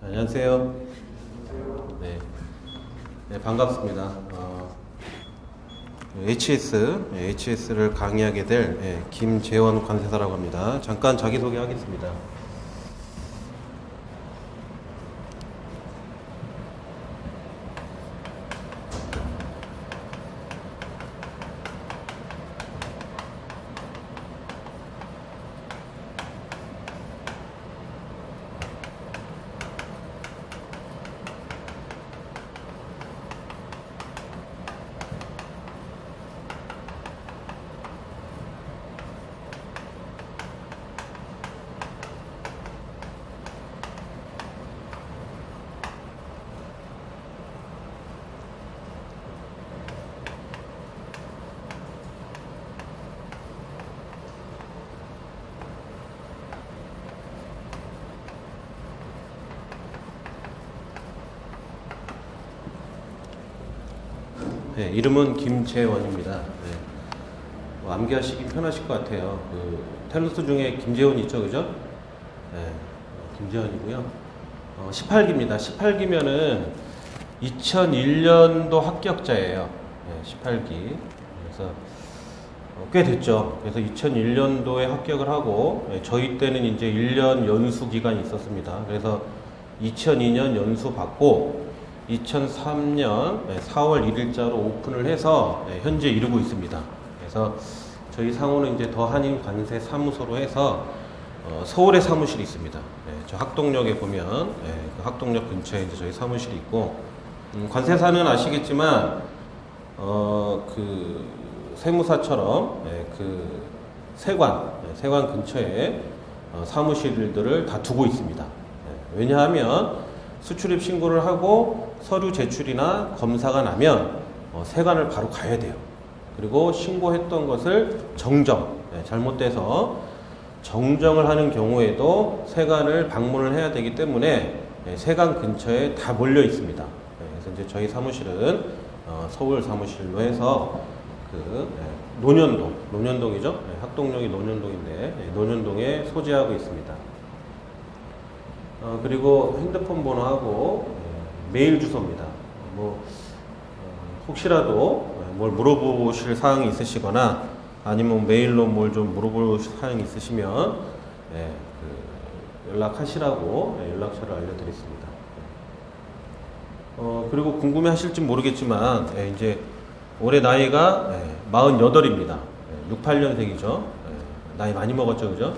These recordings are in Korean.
안녕하세요. 네, 네 반갑습니다. HS를 강의하게 될 김재원 관세사라고 합니다. 잠깐 자기소개하겠습니다. 네, 이름은 김재원입니다. 네. 암기하시기 편하실 것 같아요. 텔루스 중에 김재원 있죠, 그죠? 네, 김재원이고요. 18기입니다. 18기면은 2001년도 합격자예요. 네, 18기. 그래서 꽤 됐죠. 그래서 2001년도에 합격을 하고 저희 때는 이제 1년 연수 기간이 있었습니다. 그래서 2002년 연수 받고 2003년 4월 1일자로 오픈을 해서 현재 이루고 있습니다. 그래서 저희 상호는 이제 더한인 관세 사무소로 해서 서울에 사무실이 있습니다. 저 학동역에 보면 그 학동역 근처에 이제 저희 사무실이 있고 관세사는 아시겠지만 그 세무사처럼 그 세관 근처에 사무실들을 다 두고 있습니다. 왜냐하면 수출입 신고를 하고 서류 제출이나 검사가 나면 세관을 바로 가야 돼요. 그리고 신고했던 것을 잘못돼서 정정을 하는 경우에도 세관을 방문을 해야 되기 때문에 세관 근처에 다 몰려 있습니다. 그래서 이제 저희 사무실은 서울 사무실로 해서 그 논현동이죠. 학동역이 논현동인데 논현동에 소재하고 있습니다. 그리고 핸드폰 번호하고 메일 주소입니다. 혹시라도 뭘 물어보실 사항이 있으시거나 아니면 메일로 뭘 좀 물어보실 사항이 있으시면 연락하시라고 연락처를 알려드렸습니다. 그리고 궁금해 하실지 모르겠지만 이제 올해 나이가 48입니다. 68년생이죠. 나이 많이 먹었죠, 그죠?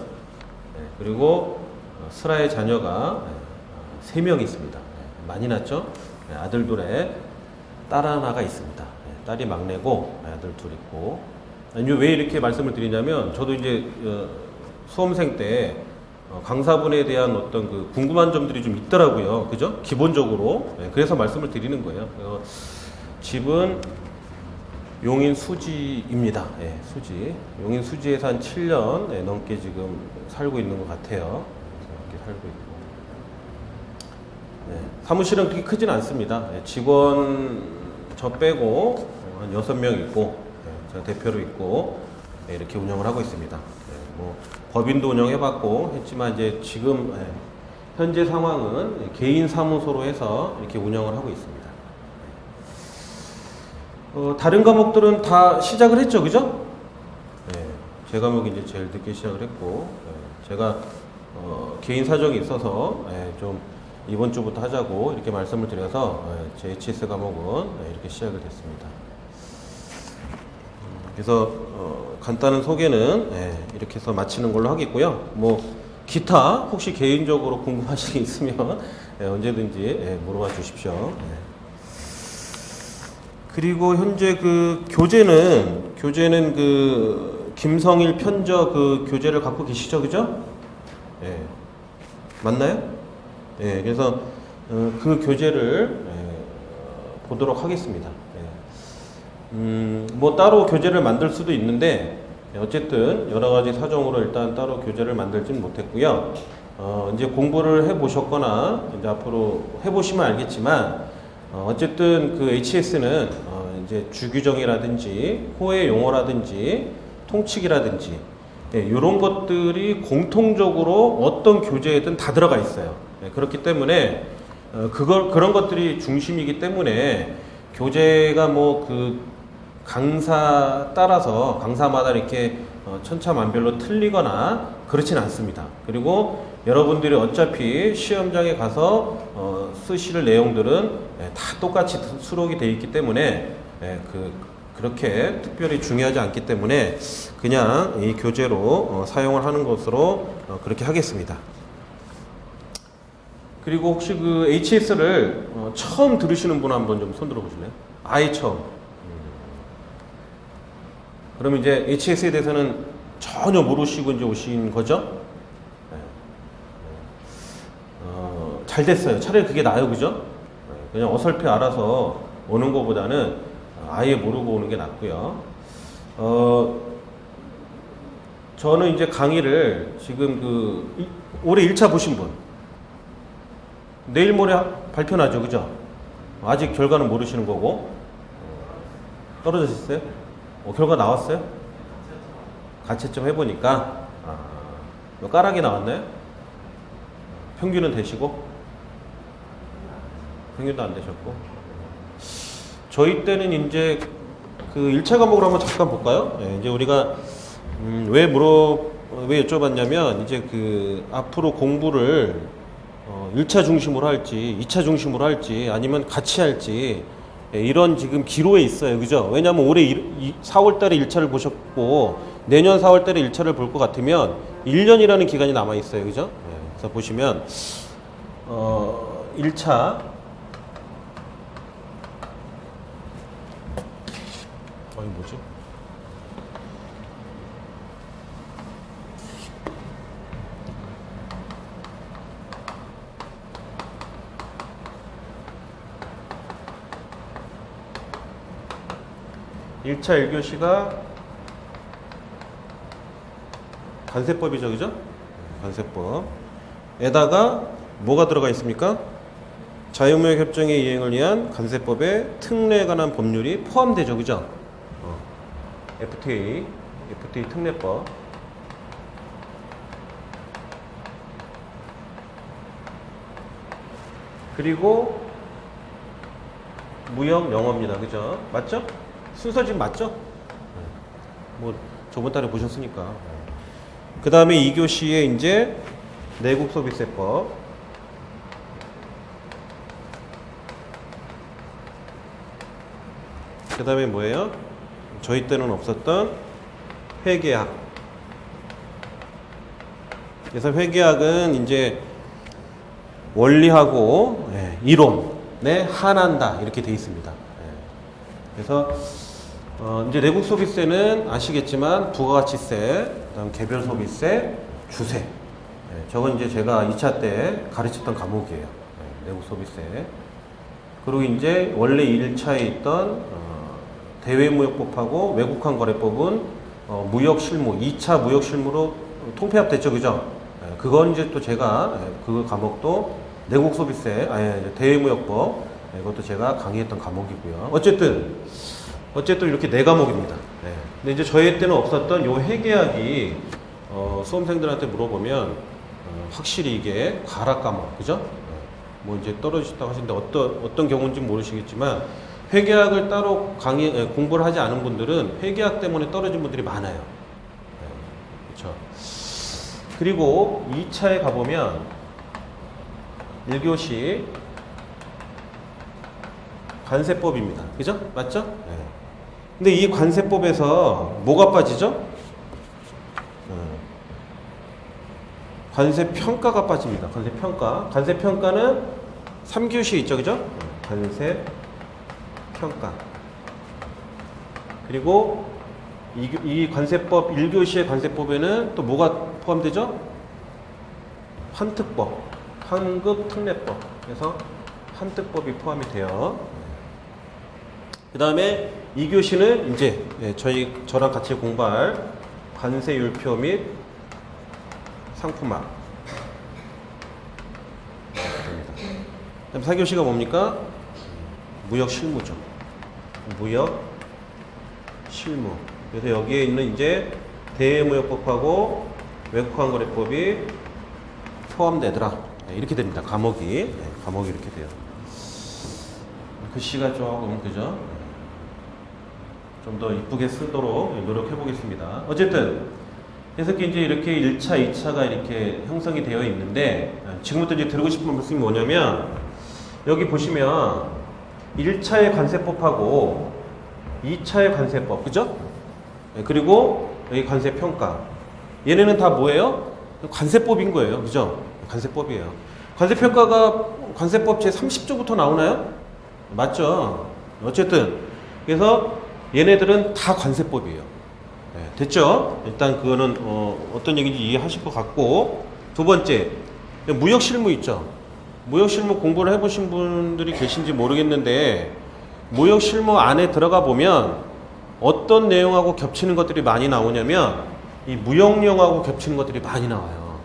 그리고 슬하의 자녀가 3명 있습니다. 많이 낳죠? 아들 둘에 딸 하나가 있습니다. 딸이 막내고 아들 둘 있고. 왜 이렇게 말씀을 드리냐면 저도 이제 수험생 때 강사분에 대한 어떤 그 궁금한 점들이 좀 있더라고요. 그죠? 기본적으로. 그래서 말씀을 드리는 거예요. 집은 용인 수지입니다. 수지. 용인 수지에서 한 7년 넘게 지금 살고 있는 것 같아요. 이렇게 살고 있고. 사무실은 그렇게 크진 않습니다. 직원 저 빼고 한 6명 있고, 제가 대표로 있고, 이렇게 운영을 하고 있습니다. 법인도 운영해봤고 했지만 이제 지금 현재 상황은 개인 사무소로 해서 이렇게 운영을 하고 있습니다. 다른 과목들은 다 시작을 했죠, 그죠? 제 과목이 이제 제일 늦게 시작을 했고, 제가 개인 사정이 있어서 좀 이번 주부터 하자고 이렇게 말씀을 드려서 제 HS 과목은 이렇게 시작을 됐습니다. 그래서 간단한 소개는 이렇게 해서 마치는 걸로 하겠고요. 기타 혹시 개인적으로 궁금하신 게 있으면 언제든지 물어봐 주십시오. 그리고 현재 그 교재는 그 김성일 편저 그 교재를 갖고 계시죠, 그죠? 맞나요? 그래서 그 교재를 보도록 하겠습니다. 따로 교재를 만들 수도 있는데 어쨌든 여러 가지 사정으로 일단 따로 교재를 만들지는 못했고요. 이제 공부를 해보셨거나 이제 앞으로 해보시면 알겠지만 어쨌든 그 HS는 이제 주규정이라든지 호혜 용어라든지 통칙이라든지 이런 것들이 공통적으로 어떤 교재에든 다 들어가 있어요. 그렇기 때문에 그런 것들이 중심이기 때문에 교재가 뭐 그 강사 따라서 강사마다 이렇게 천차만별로 틀리거나 그렇진 않습니다. 그리고 여러분들이 어차피 시험장에 가서 쓰실 내용들은 다 똑같이 수록이 되어 있기 때문에 그렇게 특별히 중요하지 않기 때문에 그냥 이 교재로 사용을 하는 것으로 그렇게 하겠습니다. 그리고 혹시 그 HS를 처음 들으시는 분 한번 좀 손 들어보실래요? 아예 처음. 그러면 이제 HS에 대해서는 전혀 모르시고 이제 오신 거죠? 잘 됐어요. 차라리 그게 나아요, 그죠? 그냥 어설피 알아서 오는 것보다는 아예 모르고 오는 게 낫고요. 저는 이제 강의를 지금 올해 1차 보신 분, 내일 모레 발표 나죠, 그죠? 아직 결과는 모르시는 거고, 떨어졌어요? 결과 나왔어요? 가채점 해보니까, 까락이 나왔나요? 평균은 되시고? 평균도 안 되셨고. 저희 때는 이제 그 1차 과목을 한번 잠깐 볼까요? 이제 우리가, 왜 여쭤봤냐면, 이제 앞으로 공부를 1차 중심으로 할지, 2차 중심으로 할지, 아니면 같이 할지, 이런 지금 기로에 있어요. 그죠? 왜냐면 올해 4월 달에 1차를 보셨고, 내년 4월 달에 1차를 볼 것 같으면 1년이라는 기간이 남아 있어요. 그죠? 그래서 보시면, 1차, 뭐지? (1차) 1교시가 관세법이죠, 그죠? 관세법에다가 뭐가 들어가 있습니까? 자유무역협정의 이행을 위한 관세법의 특례에 관한 법률이 포함되죠, 그죠? FTA 특례법. 그리고 무역 영어입니다, 그죠? 맞죠? 순서 지금 맞죠? 뭐 저번 달에 보셨으니까. 그 다음에 2교시에 이제 내국 소비세법. 그 다음에 뭐예요? 저희 때는 없었던 회계학. 그래서 회계학은 이제 원리하고 이론에 한한다 이렇게 돼 있습니다. 그래서 이제 내국 소비세는 아시겠지만 부가가치세, 그다음 개별 소비세, 주세. 저건 이제 제가 2차 때 가르쳤던 과목이에요. 내국 소비세. 그리고 이제 원래 1차에 있던 대외무역법하고 외국환 거래법은 무역 실무, 2차 무역 실무로 통폐합됐죠, 그죠? 그건 이제 또 제가 그 과목도 내국 소비세, 대외무역법 이것도 제가 강의했던 과목이고요. 어쨌든 이렇게 4과목입니다. 근데 이제 저희 때는 없었던 요 회계학이 수험생들한테 물어보면 확실히 이게 과락 과목, 그죠? 뭐 이제 떨어지셨다고 하시는데 어떤 경우인지 모르시겠지만 회계학을 따로 공부를 하지 않은 분들은 회계학 때문에 떨어진 분들이 많아요. 그렇죠. 그리고 2차에 가보면 1교시 관세법입니다. 그죠? 맞죠? 근데 이 관세법에서 뭐가 빠지죠? 관세평가가 빠집니다. 관세평가. 관세평가는 3교시에 있죠. 그죠? 관세평가. 그리고 이 관세법 1교시의 관세법에는 또 뭐가 포함되죠? 환특법, 환급특례법. 그래서 환특법이 포함이 돼요. 그 다음에 2교시는 이제 저랑 같이 공부할 관세율표 및 상품화. 그다음 4교시가 뭡니까? 무역 실무죠. 무역 실무. 그래서 여기에 있는 이제 대외무역법하고 외국환거래법이 포함되더라. 이렇게 됩니다. 과목이 과목이 이렇게 돼요. 글씨가 조금 그죠? 좀 더 이쁘게 쓰도록 노력해 보겠습니다. 어쨌든 그래서 이제 이렇게 1차, 2차가 이렇게 형성이 되어 있는데 지금부터 이제 드리고 싶은 말씀이 뭐냐면 여기 보시면 1차의 관세법하고 2차의 관세법, 그죠? 그리고 여기 관세평가. 얘네는 다 뭐예요? 관세법인 거예요. 그죠? 관세법이에요. 관세평가가 관세법 제30조부터 나오나요? 맞죠? 어쨌든 그래서 얘네들은 다 관세법이에요. 됐죠? 일단 그거는 어떤 얘기인지 이해하실 것 같고, 두 번째 무역실무 있죠? 무역실무 공부를 해보신 분들이 계신지 모르겠는데 무역실무 안에 들어가 보면 어떤 내용하고 겹치는 것들이 많이 나오냐면 이 무역령하고 겹치는 것들이 많이 나와요.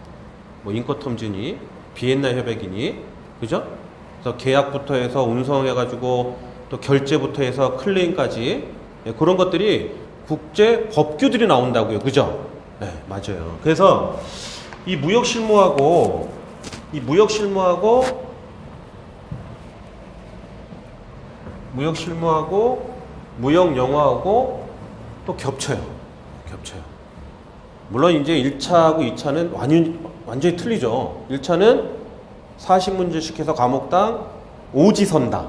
뭐 인커텀즈니 비엔나 협약이니, 그죠? 그래서 계약부터 해서 운송해가지고 또 결제부터 해서 클레임까지 그런 것들이 국제 법규들이 나온다고요. 그죠? 네, 맞아요. 그래서 이 무역실무하고 무역영어하고 또 겹쳐요. 물론 이제 1차하고 2차는 완전히 틀리죠. 1차는 40문제씩 해서 과목당 5지선다.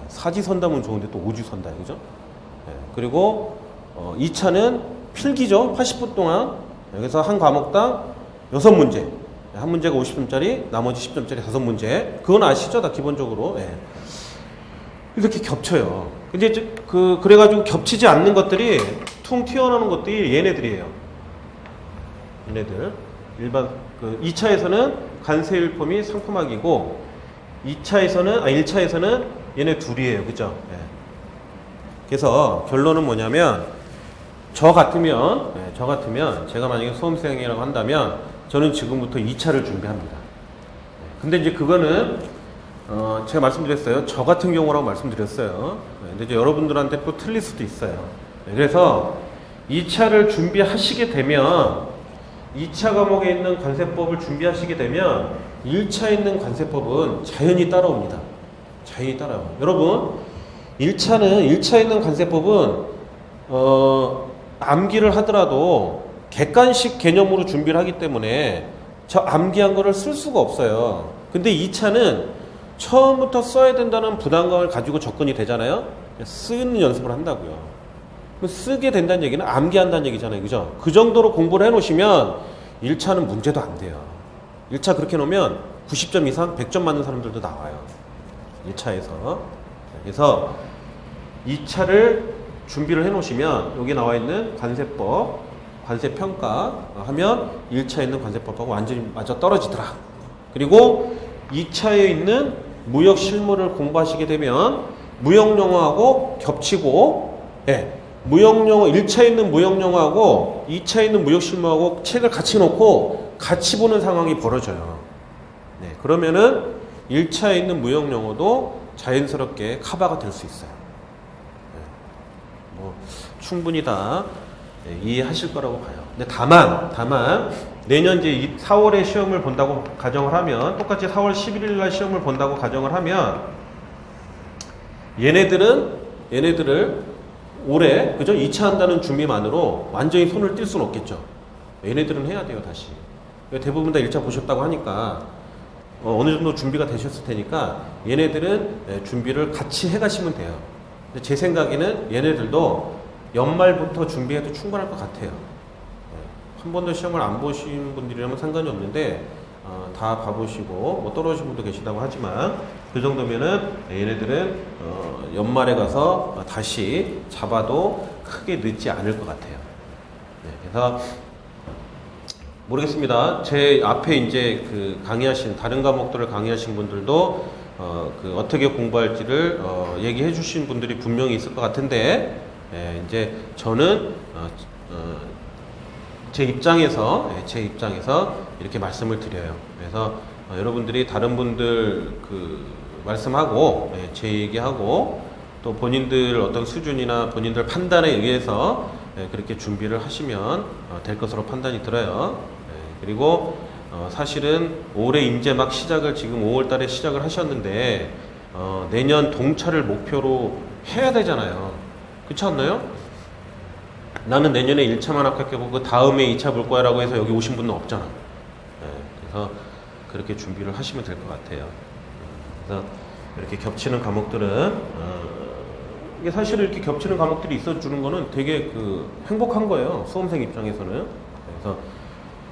사지선다면 좋은데 또 5지선다. 그죠? 그리고 2차는 필기죠. 80분 동안. 그래서 한 과목당 6문제. 한 문제가 50점짜리, 나머지 10점짜리 5문제. 그건 아시죠? 다 기본적으로. 이렇게 겹쳐요. 근데 그래가지고 겹치지 않는 것들이 퉁 튀어나오는 것들이 얘네들이에요. 얘네들. 일반, 2차에서는 관세율법이 상품학이고, 1차에서는 얘네 둘이에요. 그죠? 그래서 결론은 뭐냐면, 저 같으면 제가 만약에 수험생이라고 한다면 저는 지금부터 2차를 준비합니다. 근데 이제 그거는 제가 말씀드렸어요. 저 같은 경우라고 말씀드렸어요. 근데 이제 여러분들한테 또 틀릴 수도 있어요. 그래서 2차를 준비하시게 되면 2차 과목에 있는 관세법을 준비하시게 되면 1차에 있는 관세법은 자연히 따라옵니다. 자연히 따라와요. 여러분 1차에 있는 관세법은 암기를 하더라도 객관식 개념으로 준비를 하기 때문에 저 암기한 거를 쓸 수가 없어요. 근데 2차는 처음부터 써야 된다는 부담감을 가지고 접근이 되잖아요. 쓰는 연습을 한다고요. 쓰게 된다는 얘기는 암기한다는 얘기잖아요. 그죠? 그 정도로 공부를 해놓으시면 1차는 문제도 안 돼요. 1차 그렇게 놓으면 90점 이상 100점 맞는 사람들도 나와요. 1차에서. 그래서 2차를 준비를 해놓으시면 여기 나와 있는 관세법, 관세평가 하면 1차에 있는 관세법하고 완전히 맞아 떨어지더라. 그리고 2차에 있는 무역실무를 공부하시게 되면 무역영어하고 겹치고, 1차에 있는 무역영어하고 2차에 있는 무역실무하고 책을 같이 놓고 같이 보는 상황이 벌어져요. 그러면은 1차에 있는 무역영어도 자연스럽게 커버가 될 수 있어요. 충분히 다 이해하실 거라고 봐요. 근데 다만 내년 이제 4월에 시험을 본다고 가정을 하면, 똑같이 4월 11일 날 시험을 본다고 가정을 하면 얘네들을 올해 그죠? 2차 한다는 준비만으로 완전히 손을 뗄 수는 없겠죠. 얘네들은 해야 돼요. 다시 대부분 다 1차 보셨다고 하니까 어느 정도 준비가 되셨을 테니까 얘네들은 준비를 같이 해가시면 돼요. 근데 제 생각에는 얘네들도 연말부터 준비해도 충분할 것 같아요. 한 번도 시험을 안 보신 분들이라면 상관이 없는데 다 봐보시고 뭐 떨어지신 분도 계시다고 하지만 그 정도면은 얘네들은 연말에 가서 다시 잡아도 크게 늦지 않을 것 같아요. 그래서 모르겠습니다. 제 앞에 이제 그 강의하신 다른 과목들을 강의하신 분들도 어떻게 공부할지를 얘기해 주신 분들이 분명히 있을 것 같은데, 이제 저는 제 입장에서 이렇게 말씀을 드려요. 그래서 여러분들이 다른 분들 말씀하고 제 얘기하고 또 본인들 어떤 수준이나 본인들 판단에 의해서 그렇게 준비를 하시면 될 것으로 판단이 들어요. 그리고 사실은 올해 이제 막 시작을 지금 5월 달에 시작을 하셨는데 내년 동차를 목표로 해야 되잖아요. 그렇지 않나요? 나는 내년에 1차만 합격하고 그 다음에 2차 볼 거야 라고 해서 여기 오신 분은 없잖아. 그래서 그렇게 준비를 하시면 될 것 같아요. 그래서 이렇게 겹치는 과목들은 이게 사실 이렇게 겹치는 과목들이 있어주는 거는 되게 행복한 거예요. 수험생 입장에서는. 그래서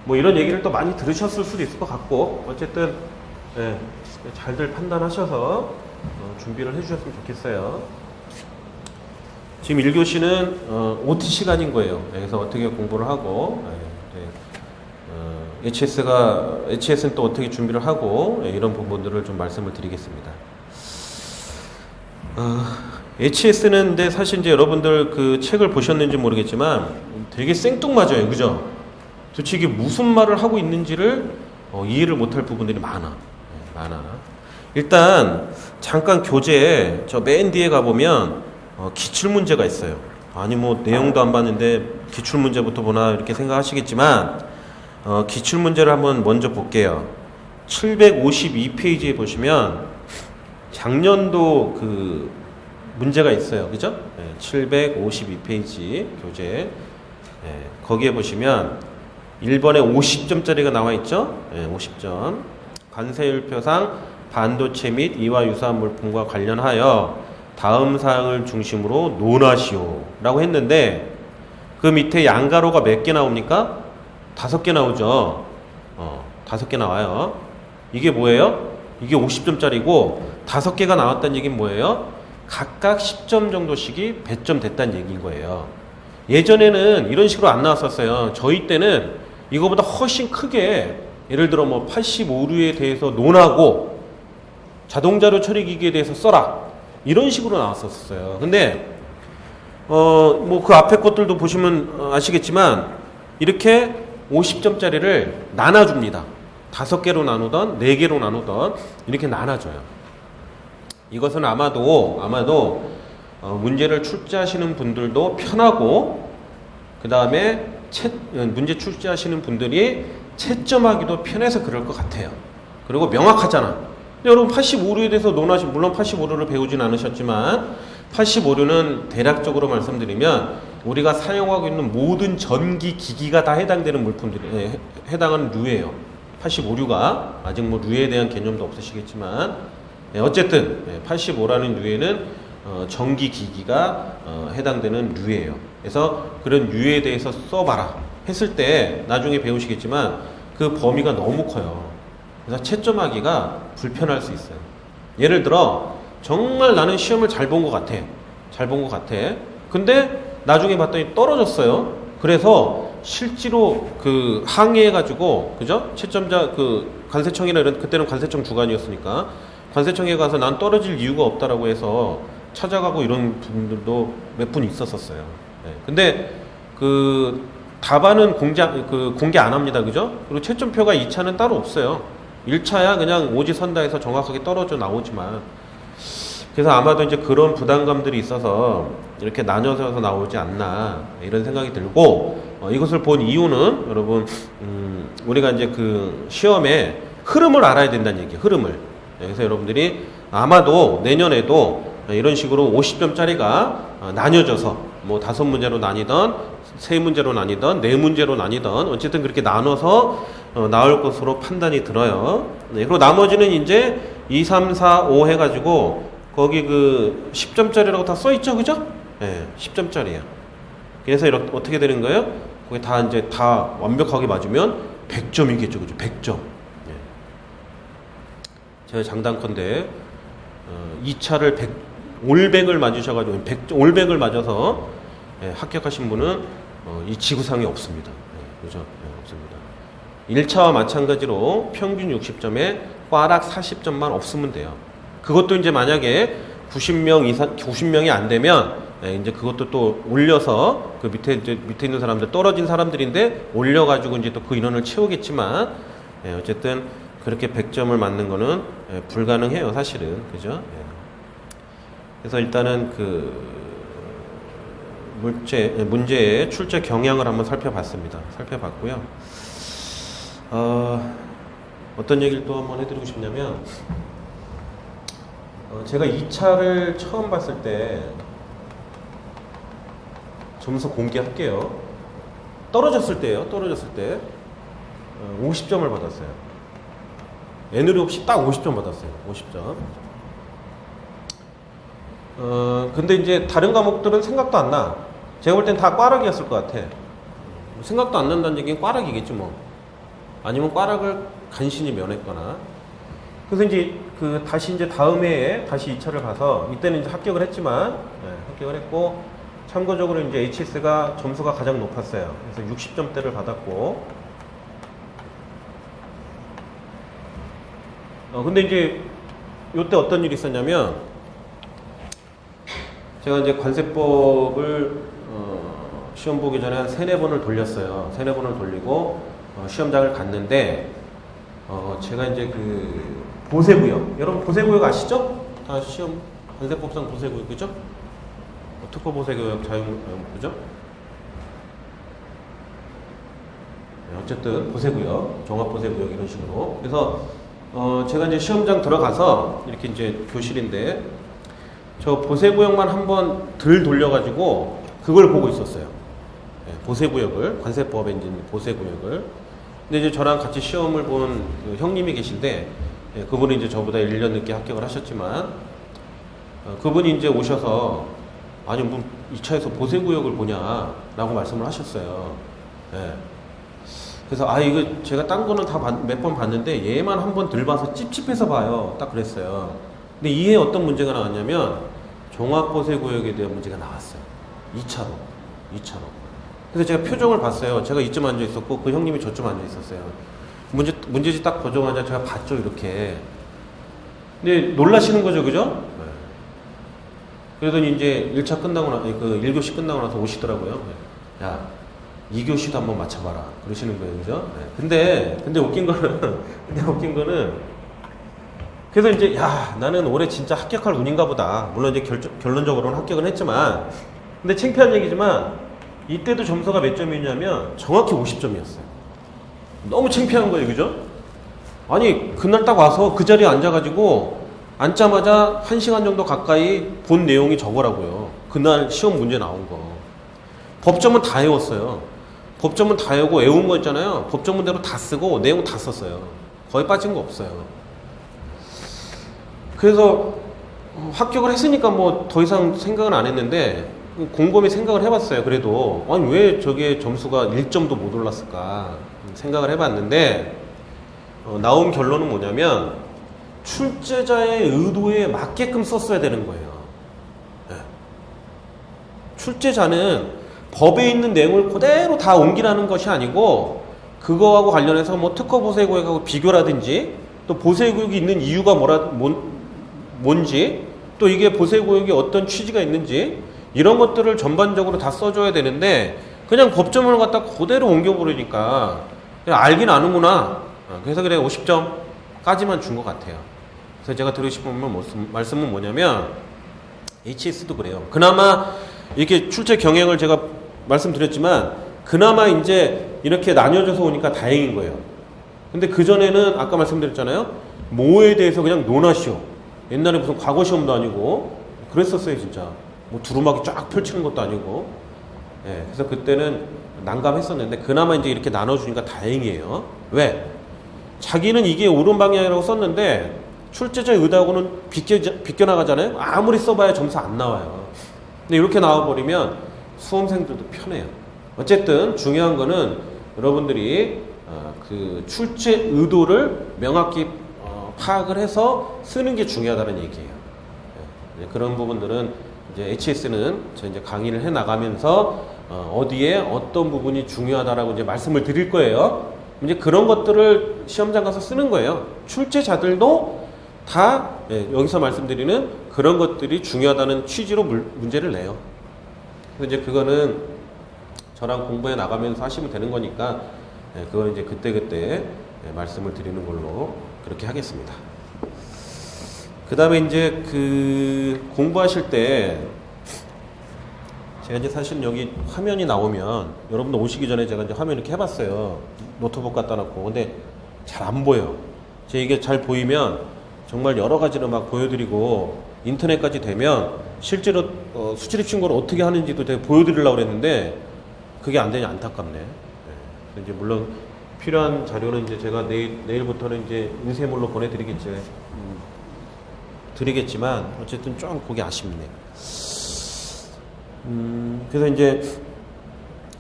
뭐 이런 얘기를 또 많이 들으셨을 수도 있을 것 같고 어쨌든 잘들 판단하셔서 준비를 해주셨으면 좋겠어요. 지금 1교시는 OT 시간인 거예요. 그래서 어떻게 공부를 하고 HS는 또 어떻게 준비를 하고 이런 부분들을 좀 말씀을 드리겠습니다. HS는 근데 사실 이제 여러분들 그 책을 보셨는지 모르겠지만 되게 생뚱맞아요. 그죠? 도대체 이게 무슨 말을 하고 있는지를 이해를 못할 부분들이 많아. 일단 잠깐 교재 저 맨 뒤에 가보면 기출문제가 있어요. 아니 뭐 내용도 안 봤는데 기출문제부터 보나 이렇게 생각하시겠지만 기출문제를 한번 먼저 볼게요. 752페이지에 보시면 작년도 그 문제가 있어요. 그죠? 752페이지 교재 거기에 보시면 1번에 50점짜리가 나와 있죠? 50점. 관세율표상 반도체 및 이와 유사한 물품과 관련하여 다음 사항을 중심으로 논하시오 라고 했는데 그 밑에 양가로가 몇 개 나옵니까? 5개 나오죠. 5개 나와요. 이게 뭐예요? 이게 50점짜리고 5개가 나왔다는 얘기는 뭐예요? 각각 10점 정도씩이 배점 됐다는 얘기인 거예요. 예전에는 이런 식으로 안 나왔었어요. 저희 때는 이거보다 훨씬 크게 예를 들어 뭐 85류에 대해서 논하고 자동자료 처리기기에 대해서 써라 이런 식으로 나왔었어요. 근데 뭐 그 앞에 것들도 보시면 아시겠지만 이렇게 50점짜리를 나눠줍니다. 5개로 나누던 4개로 나누던 이렇게 나눠줘요. 이것은 아마도 문제를 출제하시는 분들도 편하고 그 다음에 문제 출제하시는 분들이 채점하기도 편해서 그럴 것 같아요. 그리고 명확하잖아. 근데 여러분 85류에 대해서 물론 85류를 배우진 않으셨지만 85류는 대략적으로 말씀드리면 우리가 사용하고 있는 모든 전기 기기가 다 해당되는 물품들이 해당하는 류예요. 85류가 아직 뭐 류에 대한 개념도 없으시겠지만 어쨌든 85라는 류에는 전기 기기가 해당되는 류예요. 그래서 그런 류에 대해서 써봐라 했을 때 나중에 배우시겠지만 그 범위가 너무 커요. 그래서 채점하기가 불편할 수 있어요. 예를 들어 정말 나는 시험을 잘 본 것 같아. 근데 나중에 봤더니 떨어졌어요. 그래서 실제로 그 항의해가지고 그죠? 채점자 관세청이나 이런 그때는 관세청 주관이었으니까 관세청에 가서 난 떨어질 이유가 없다라고 해서 찾아가고 이런 분들도 몇 분 있었었어요. 근데 그 답안은 공개 안 합니다. 그죠? 그리고 채점표가 2차는 따로 없어요. 1차야 그냥 오지선다해서 정확하게 떨어져 나오지만 그래서 아마도 이제 그런 부담감들이 있어서 이렇게 나눠서 나오지 않나 이런 생각이 들고 이것을 본 이유는 여러분 우리가 이제 그 시험의 흐름을 알아야 된다는 얘기예요. 흐름을. 그래서 여러분들이 아마도 내년에도 이런 식으로 50점짜리가 나뉘어져서 뭐 5문제로 나뉘던 3문제로 나뉘던 4문제로 나뉘던 어쨌든 그렇게 나눠서 나올 것으로 판단이 들어요. 그리고 나머지는 이제 2, 3, 4, 5 해가지고 거기 그 10점짜리라고 다 써있죠, 그죠? 10점짜리야. 그래서 이렇게 어떻게 되는 거예요? 거기 다 이제 다 완벽하게 맞으면 100점이겠죠, 그죠? 100점. 제가 장단컨대 2차를 올백을 맞으셔가지고 올백을 맞아서 합격하신 분은 이 지구상에 없습니다. 그죠? 없습니다. 1차와 마찬가지로 평균 60점에 꽈락 40점만 없으면 돼요. 그것도 이제 만약에 90명이 안 되면 이제 그것도 또 올려서 그 밑에 있는 사람들 떨어진 사람들인데 올려가지고 이제 또 그 인원을 채우겠지만 어쨌든 그렇게 100점을 맞는 거는 불가능해요, 사실은. 그죠? 그래서 일단은 그 문제의 출제 경향을 한번 살펴봤고요. 어떤 얘기를 또 한번 해드리고 싶냐면, 제가 2차를 처음 봤을 때 점수 공개할게요. 떨어졌을 때요. 떨어졌을 때 50점을 받았어요. 애누리 없이 딱 50점 받았어요. 50점. 근데 이제 다른 과목들은 생각도 안 나. 제가 볼 땐 다 꽈락이었을 것 같아. 생각도 안 난다는 얘기는 꽈락이겠지 뭐. 아니면 꽈락을 간신히 면했거나. 그래서 이제 다시 이제 다음 해에 다시 2차를 가서 이때는 이제 합격을 했지만, 합격을 했고, 참고적으로 이제 HS가 점수가 가장 높았어요. 그래서 60점대를 받았고, 근데 이제 요때 어떤 일이 있었냐면, 제가 이제 관세법을 시험 보기 전에 한 3-4번을 돌렸어요. 3-4번을 돌리고 시험장을 갔는데, 제가 이제 보세구역, 여러분 보세구역 아시죠? 다 시험 관세법상 보세구역, 그죠? 특허 보세구역 자유무역부죠? 어쨌든 보세구역, 종합보세구역 이런 식으로. 그래서 제가 이제 시험장 들어가서 이렇게 이제 교실인데, 저 보세구역만 한번 덜 돌려가지고 그걸 보고 있었어요. 보세구역을, 관세법에 이제 보세구역을. 근데 이제 저랑 같이 시험을 본 그 형님이 계신데, 그분이 이제 저보다 1년 늦게 합격을 하셨지만, 그분이 이제 오셔서, 아니, 뭐 2차에서 보세구역을 보냐라고 말씀을 하셨어요. 그래서, 이거 제가 딴 거는 다 몇 번 봤는데, 얘만 한 번 덜 봐서 찝찝해서 봐요. 딱 그랬어요. 근데 이에 어떤 문제가 나왔냐면, 종합보세구역에 대한 문제가 나왔어요. 2차로. 그래서 제가 표정을 봤어요. 제가 이쯤 앉아 있었고, 그 형님이 저쯤 앉아 있었어요. 문제지 딱 보자마자 제가 봤죠, 이렇게. 근데 놀라시는 거죠, 그죠? 그러더니 이제 1차 끝나고 1교시 끝나고 나서 오시더라고요. 야, 2교시도 한번 맞춰봐라. 그러시는 거예요, 그죠? 근데 웃긴 거는, 그래서 이제, 나는 올해 진짜 합격할 운인가 보다. 물론 이제 결론적으로는 합격은 했지만, 근데 창피한 얘기지만, 이때도 점수가 몇 점이냐면, 정확히 50점이었어요. 너무 창피한 거예요, 그죠? 아니, 그날 딱 와서 그 자리에 앉아가지고, 앉자마자 1시간 정도 가까이 본 내용이 저거라고요. 그날 시험 문제 나온 거. 법점은 다 외웠어요. 법점은 다 외우고 외운 거 있잖아요. 법점문대로 다 쓰고 내용 다 썼어요. 거의 빠진 거 없어요. 그래서 합격을 했으니까 뭐 더 이상 생각은 안 했는데, 곰곰이 생각을 해봤어요. 그래도 아니 왜 저게 점수가 1점도 못 올랐을까 생각을 해봤는데, 나온 결론은 뭐냐면 출제자의 의도에 맞게끔 썼어야 되는 거예요. 출제자는 법에 있는 내용을 그대로 다 옮기라는 것이 아니고, 그거하고 관련해서 뭐 특허 보세구역하고 비교라든지, 또 보세구역이 있는 이유가 뭔지, 또 이게 보세구역이 어떤 취지가 있는지, 이런 것들을 전반적으로 다 써줘야 되는데, 그냥 법점을 갖다 그대로 옮겨버리니까 그냥 알긴 아는구나. 그래서 그래 50점까지만 준 것 같아요. 그래서 제가 드리고 싶은 말씀은 뭐냐면, HS도 그래요. 그나마 이렇게 출제 경향을 제가 말씀드렸지만, 그나마 이제 이렇게 나뉘어져서 오니까 다행인 거예요. 근데 그전에는 아까 말씀드렸잖아요. 뭐에 대해서 그냥 논하시오. 옛날에 무슨 과거 시험도 아니고 그랬었어요, 진짜. 뭐 두루마기 쫙 펼치는 것도 아니고. 그래서 그때는 난감했었는데, 그나마 이제 이렇게 나눠주니까 다행이에요. 왜? 자기는 이게 옳은 방향이라고 썼는데, 출제자의 의도하고는 비껴나가잖아요. 아무리 써봐야 점수 안 나와요. 근데 이렇게 나와버리면 수험생들도 편해요. 어쨌든 중요한 거는 여러분들이 그 출제 의도를 명확히 파악을 해서 쓰는 게 중요하다는 얘기예요. 그런 부분들은 이제 HS는 저 이제 강의를 해 나가면서 어디에 어떤 부분이 중요하다라고 이제 말씀을 드릴 거예요. 이제 그런 것들을 시험장 가서 쓰는 거예요. 출제자들도 다 여기서 말씀드리는 그런 것들이 중요하다는 취지로 문제를 내요. 그래서 이제 그거는 저랑 공부해 나가면서 하시면 되는 거니까, 그건 이제 그때그때 말씀을 드리는 걸로 그렇게 하겠습니다. 그 다음에 이제 공부하실 때, 제가 이제 사실 여기 화면이 나오면, 여러분들 오시기 전에 제가 이제 화면 이렇게 해봤어요. 노트북 갖다 놓고. 근데 잘 안 보여. 이게 잘 보이면 정말 여러 가지로 막 보여드리고 인터넷까지 되면 실제로 수출입 신고를 어떻게 하는지도 제가 보여드리려고 그랬는데 그게 안 되니 안타깝네. 이제 물론 필요한 자료는 이제 제가 내일부터는 이제 인쇄물로 드리겠지만 어쨌든 좀 그게 아쉽네요. 그래서 이제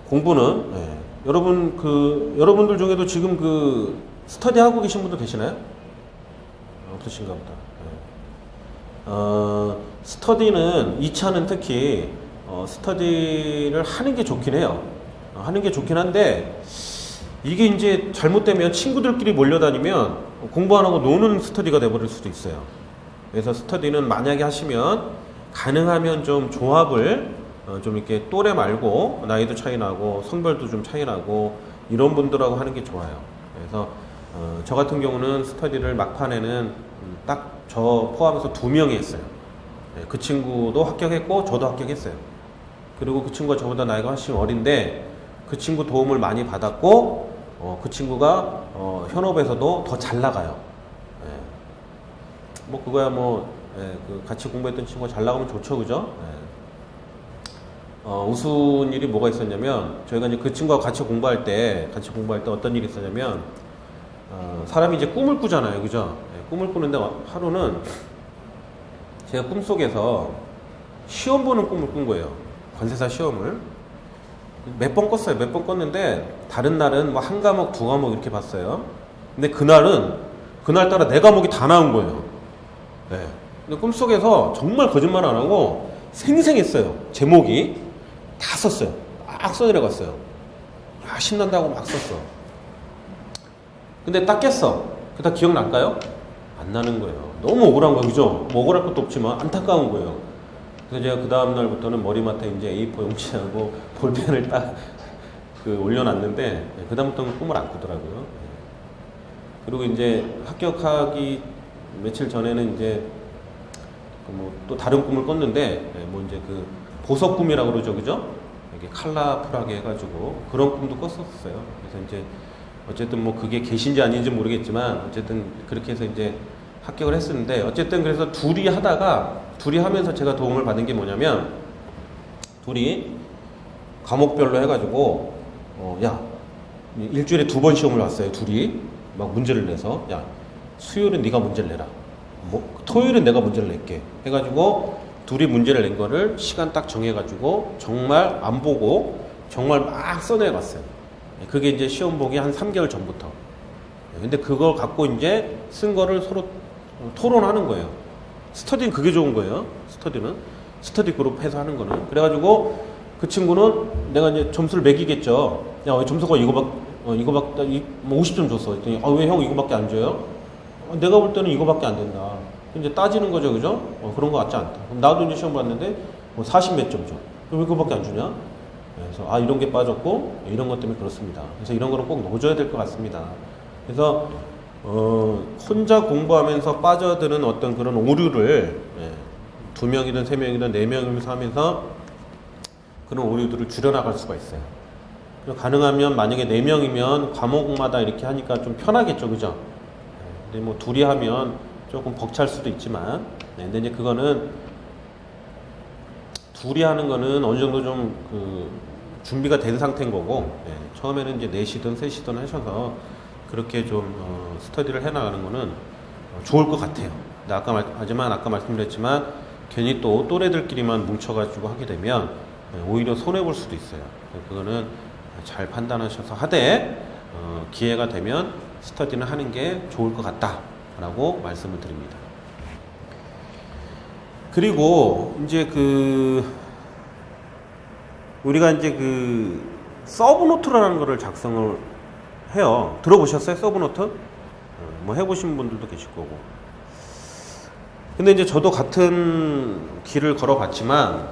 공부는 여러분들 중에도 지금 스터디 하고 계신 분들 계시나요? 없으신가 보다. 스터디는 2차는 특히 스터디를 하는 게 좋긴 해요. 하는 게 좋긴 한데 이게 이제 잘못되면 친구들끼리 몰려다니면 공부 안 하고 노는 스터디가 돼버릴 수도 있어요. 그래서 스터디는 만약에 하시면 가능하면 좀 조합을 좀 이렇게 또래 말고 나이도 차이 나고 성별도 좀 차이 나고 이런 분들하고 하는 게 좋아요. 그래서 저 같은 경우는 스터디를 막판에는 딱 저 포함해서 2명이 했어요. 그 친구도 합격했고 저도 합격했어요. 그리고 그 친구가 저보다 나이가 훨씬 어린데 그 친구 도움을 많이 받았고 그 친구가 현업에서도 더 잘 나가요. 뭐 그거야 그 같이 공부했던 친구가 잘 나가면 좋죠, 그죠? 우스운 일이 뭐가 있었냐면 저희가 이제 그 친구와 같이 공부할 때 어떤 일이 있었냐면 사람이 이제 꿈을 꾸잖아요, 그죠? 꿈을 꾸는데 하루는 제가 꿈속에서 시험 보는 꿈을 꾼 거예요. 관세사 시험을 몇 번 꿨어요. 몇 번 꿨는데 다른 날은 뭐 한 과목, 2과목 이렇게 봤어요. 근데 그날따라 4과목이 다 나온 거예요. 네. 근데 꿈속에서 정말 거짓말 안 하고 생생했어요. 제목이 다 썼어요. 막 써내려갔어요. 야, 신난다고 막 썼어. 근데 딱 깼어. 그다 기억날까요? 안 나는 거예요. 너무 억울한 거예요. 그죠? 뭐 억울할 것도 없지만 안타까운 거예요. 그래서 제가 그 다음날부터는 머리맡에 이제 A4 용지하고 볼펜을 딱 올려놨는데, 그 다음부터는 꿈을 안 꾸더라고요. 그리고 이제 합격하기 며칠 전에는 이제 또 다른 꿈을 꿨는데, 이제 보석 꿈이라고 그러죠. 그죠? 이게 컬러풀하게 해가지고 그런 꿈도 꿨었어요. 그래서 이제 어쨌든 그게 계신지 아닌지 모르겠지만 어쨌든 그렇게 해서 이제 합격을 했었는데, 어쨌든 그래서 둘이 하면서 제가 도움을 받은 게 뭐냐면, 둘이 과목별로 해가지고 야, 일주일에 2번 시험을 왔어요. 둘이 막 문제를 내서, 야, 수요일은 네가 문제를 내라, 토요일은 내가 문제를 낼게 해가지고 둘이 문제를 낸 거를 시간 딱 정해가지고 정말 안 보고 정말 막 써내봤어요. 그게 이제 시험 보기 한 3개월 전부터. 근데 그걸 갖고 이제 쓴 거를 서로 토론하는 거예요. 스터디는 그게 좋은 거예요. 스터디 그룹 해서 하는 거는. 그래가지고 그 친구는 내가 이제 점수를 매기겠죠. 야, 왜 점수가 이거밖에 50점 줬어. 그랬더니 왜 형 이거밖에 안 줘요? 내가 볼 때는 이거밖에 안 된다. 이제 따지는 거죠, 그죠? 그런 거 같지 않다. 그럼 나도 이제 시험 봤는데 40 몇 점 줘. 왜 그거밖에 안 주냐? 그래서 이런 게 빠졌고 이런 것 때문에 그렇습니다. 그래서 이런 거는 꼭 넣어줘야 될 것 같습니다. 그래서 혼자 공부하면서 빠져드는 어떤 그런 오류를 2명이든 3명이든 4명이면서 하면서 그런 오류들을 줄여나갈 수가 있어요. 그리고 가능하면 만약에 4명이면 과목마다 이렇게 하니까 좀 편하겠죠, 그죠? 근데 둘이 하면 조금 벅찰 수도 있지만, 근데 이제 그거는 둘이 하는 거는 어느 정도 좀 준비가 된 상태인 거고, 처음에는 이제 4시든 3시든 하셔서 그렇게 좀 스터디를 해나가는 거는 좋을 것 같아요. 근데 하지만 아까 말씀드렸지만 괜히 또 또래들끼리만 뭉쳐가지고 하게 되면 오히려 손해볼 수도 있어요. 그거는 잘 판단하셔서 하되 기회가 되면 스터디는 하는 게 좋을 것 같다라고 말씀을 드립니다. 그리고 이제 우리가 이제 서브노트라는 거를 작성을 해요. 들어보셨어요? 서브노트? 해보신 분들도 계실 거고. 근데 이제 저도 같은 길을 걸어봤지만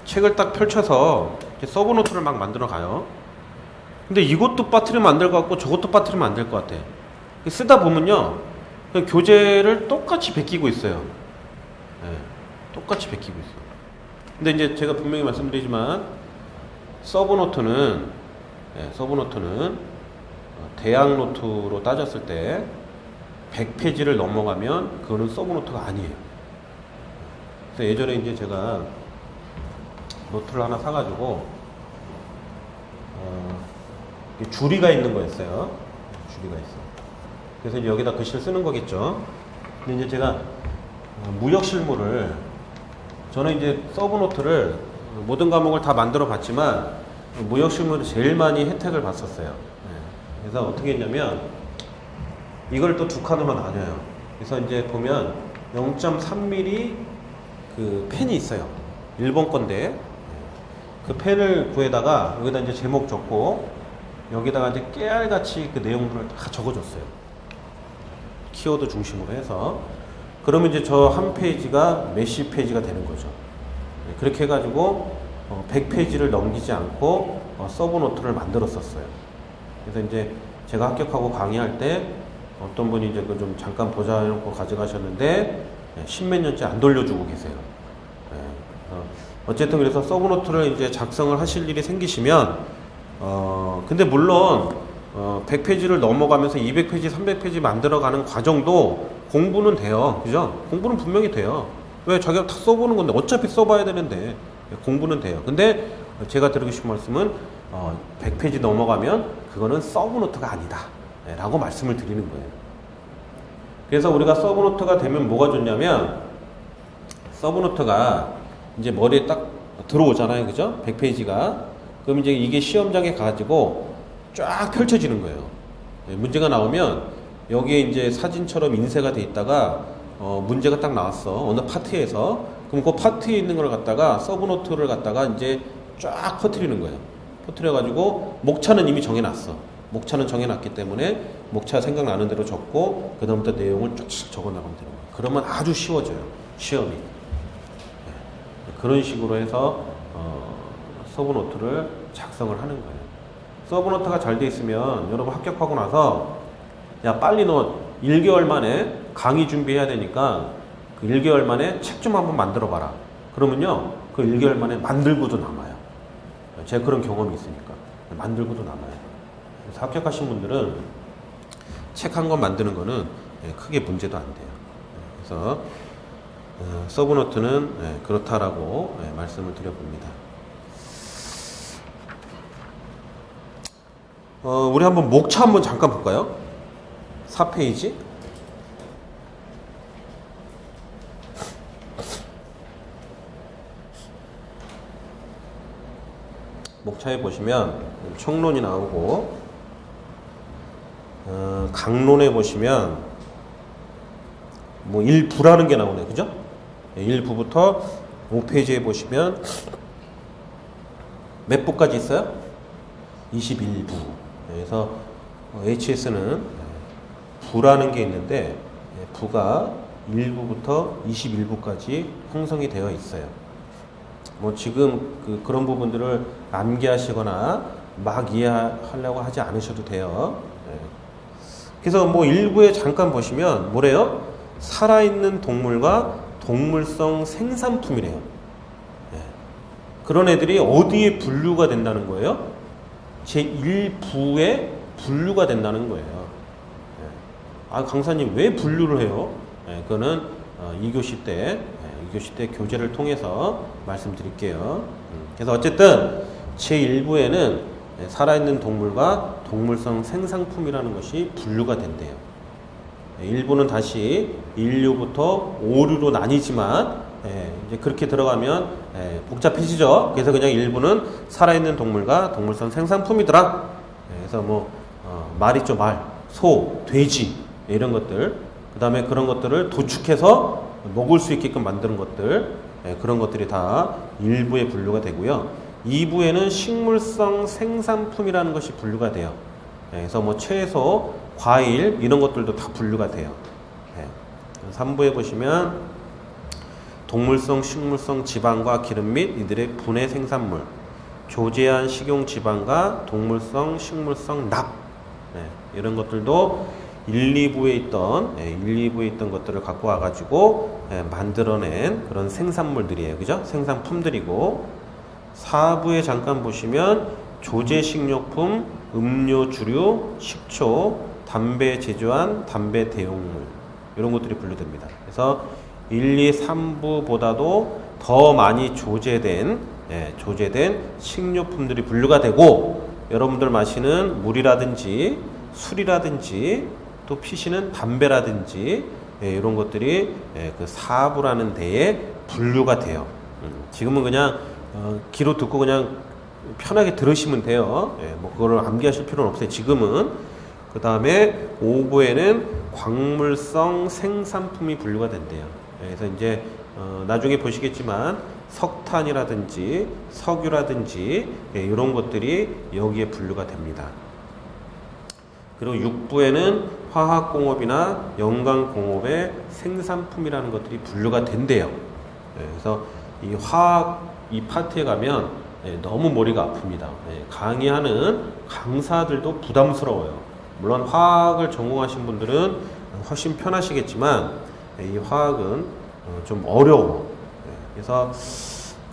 책을 딱 펼쳐서 이렇게 서브노트를 막 만들어 가요. 근데 이것도 빠뜨리면 안 될 것 같고 저것도 빠뜨리면 안 될 것 같아. 쓰다 보면요, 교재를 똑같이 베끼고 있어요. 똑같이 베끼고 있어요. 근데 이제 제가 분명히 말씀드리지만 서브노트는 대학 노트로 따졌을 때 100페이지를 넘어가면 그거는 서브노트가 아니에요. 그래서 예전에 이제 제가 노트를 하나 사가지고 줄이가 있는 거였어요. 줄이가 있어. 그래서 이제 여기다 글씨를 쓰는 거겠죠. 근데 이제 제가 무역 실무를 저는 이제 서브노트를 모든 과목을 다 만들어 봤지만 무역 실무를 제일 많이 혜택을 봤었어요. 그래서 어떻게 했냐면 이걸 또 두 칸으로 나눠요. 그래서 이제 보면 0.3mm 그 펜이 있어요. 일본 건데 그 펜을 구해다가 여기다 이제 제목 적고 여기다가 이제 깨알같이 그 내용들을 다 적어줬어요. 키워드 중심으로 해서 그러면 이제 저 한 페이지가 몇십 페이지가 되는 거죠. 그렇게 해가지고 100페이지를 넘기지 않고 서브노트를 만들었었어요. 그래서 이제 제가 합격하고 강의할 때 어떤 분이 이제 그 좀 잠깐 보자 해놓고 가져가셨는데 십몇 년째 안 돌려주고 계세요. 어쨌든 그래서 서브노트를 이제 작성을 하실 일이 생기시면 근데 물론 100페이지를 넘어가면서 200페이지, 300페이지 만들어가는 과정도 공부는 돼요. 그죠? 공부는 분명히 돼요. 왜? 자기가 다 써보는 건데 어차피 써봐야 되는데 공부는 돼요. 근데 제가 드리고 싶은 말씀은 100페이지 넘어가면 그거는 서브노트가 아니다 라고 말씀을 드리는 거예요. 그래서 우리가 서브노트가 되면 뭐가 좋냐면 서브노트가 이제 머리에 딱 들어오잖아요. 그죠? 100페이지가. 그럼 이제 이게 시험장에 가지고 쫙 펼쳐지는 거예요. 문제가 나오면 여기에 이제 사진처럼 인쇄가 돼 있다가 문제가 딱 나왔어. 어느 파트에서. 그럼 그 파트에 있는 걸 갖다가 서브노트를 갖다가 이제 쫙 퍼뜨리는 거예요. 퍼뜨려가지고 목차는 이미 정해놨어. 목차는 정해놨기 때문에 목차 생각나는 대로 적고 그 다음부터 내용을 쭉 적어나가면 되는 거예요. 그러면 아주 쉬워져요. 시험이. 그런 식으로 해서 서브노트를 작성을 하는 거예요. 서브노트가 잘 돼 있으면 여러분 합격하고 나서 야 빨리 너 1개월 만에 강의 준비해야 되니까 그 1개월 만에 책 좀 한번 만들어 봐라. 그러면요 그 1개월 만에 만들고도 남아요. 제가 그런 경험이 있으니까 만들고도 남아요. 그래서 합격하신 분들은 책 한 권 만드는 거는 크게 문제도 안 돼요. 그래서 서브노트는 그렇다라고 말씀을 드려봅니다. 우리 한번 목차 한번 잠깐 볼까요? 4페이지. 목차에 보시면 총론이 나오고 강론에 보시면 뭐 1부라는 게 나오네. 그죠? 1부부터 5페이지에 보시면 몇 부까지 있어요? 21부. 그래서 HS는 부라는 게 있는데 부가 1부부터 21부까지 형성이 되어 있어요. 뭐 지금 그런 부분들을 암기하시거나 막 이해하려고 하지 않으셔도 돼요. 그래서 뭐 1부에 잠깐 보시면 뭐래요? 살아있는 동물과 동물성 생산품이래요. 그런 애들이 어디에 분류가 된다는 거예요? 제1부에 분류가 된다는 거예요. 아, 강사님 왜 분류를 해요? 그거는 2교시 때 교재를 통해서 말씀드릴게요. 그래서 어쨌든 제1부에는 살아있는 동물과 동물성 생산품이라는 것이 분류가 된대요. 1부는 다시 인류부터 오류로 나뉘지만 이제 그렇게 들어가면 복잡해지죠. 그래서 그냥 1부는 살아있는 동물과 동물성 생산품이더라. 그래서 뭐 말이죠, 말, 소, 돼지 이런 것들, 그 다음에 그런 것들을 도축해서 먹을 수 있게끔 만드는 것들, 그런 것들이 다 1부에 분류가 되고요. 2부에는 식물성 생산품이라는 것이 분류가 돼요. 그래서 뭐 채소, 과일 이런 것들도 다 분류가 돼요. 3부에 보시면 동물성, 식물성 지방과 기름 및 이들의 분해 생산물, 조제한 식용 지방과 동물성, 식물성 납, 이런 것들도 1, 2부에 있던 것들을 갖고 와가지고 만들어낸 그런 생산물들이에요. 그죠? 생산품들이고, 4부에 잠깐 보시면 조제 식료품, 음료, 주류, 식초, 담배 제조한 담배 대용물 이런 것들이 분류됩니다. 그래서 1, 2, 3부보다도 더 많이 조제된 식료품들이 분류가 되고, 여러분들 마시는 물이라든지 술이라든지 또 피시는 담배라든지 이런 것들이 그 4부라는 데에 분류가 돼요. 지금은 그냥 귀로 듣고 그냥 편하게 들으시면 돼요. 뭐 그거를 암기하실 필요는 없어요. 지금은. 그 다음에 5부에는 광물성 생산품이 분류가 된대요. 그래서 이제 나중에 보시겠지만 석탄이라든지 석유라든지 이런 것들이 여기에 분류가 됩니다. 그리고 6부에는 화학공업이나 연강공업의 생산품이라는 것들이 분류가 된대요. 그래서 이 파트에 가면 너무 머리가 아픕니다. 강의하는 강사들도 부담스러워요. 물론 화학을 전공하신 분들은 훨씬 편하시겠지만 이 화학은 좀 어려워. 그래서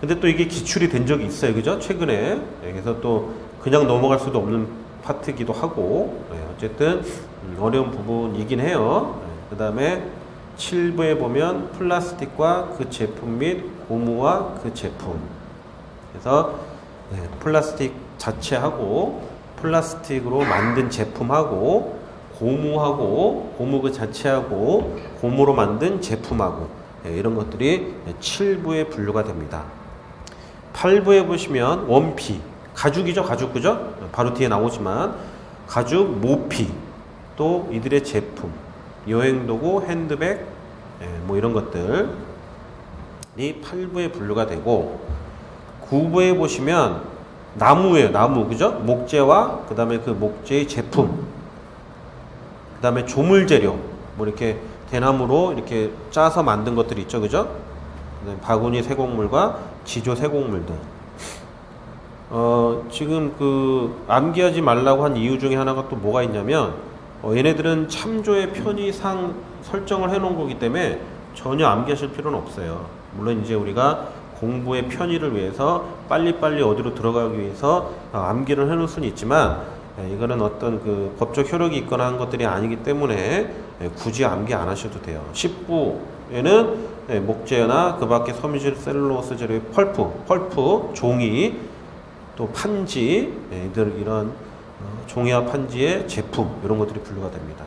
근데 또 이게 기출이 된 적이 있어요, 그죠? 최근에. 그래서 또 그냥 넘어갈 수도 없는 파트이기도 하고, 어쨌든 어려운 부분이긴 해요. 그 다음에 7부에 보면 플라스틱과 그 제품 및 고무와 그 제품. 그래서 플라스틱 자체하고 플라스틱으로 만든 제품하고 고무하고 고무 그 자체하고 고무로 만든 제품하고 이런 것들이 7부에 분류가 됩니다. 8부에 보시면 원피, 가죽이죠, 가죽, 그죠? 바로 뒤에 나오지만 가죽, 모피, 또 이들의 제품, 여행도구, 핸드백, 뭐 이런 것들이 8부에 분류가 되고, 9부에 보시면 나무예요, 나무, 그죠? 목재와 그 다음에 그 목재의 제품, 그 다음에 조물재료, 뭐 이렇게 대나무로 이렇게 짜서 만든 것들이 있죠, 그죠? 그다음에 바구니 세곡물과 지조 세곡물 등. 지금 그 암기하지 말라고 한 이유 중에 하나가 또 뭐가 있냐면, 얘네들은 참조의 편의상 설정을 해 놓은 거기 때문에 전혀 암기하실 필요는 없어요. 물론 이제 우리가 공부의 편의를 위해서 빨리빨리 어디로 들어가기 위해서 암기를 해 놓을 수는 있지만, 이거는 어떤 그 법적 효력이 있거나 한 것들이 아니기 때문에 굳이 암기 안 하셔도 돼요. 10부에는 목재나 그 밖에 섬유질, 셀룰로스 재료의 펄프, 종이, 또 판지, 이런 종이와 판지의 제품, 이런 것들이 분류가 됩니다.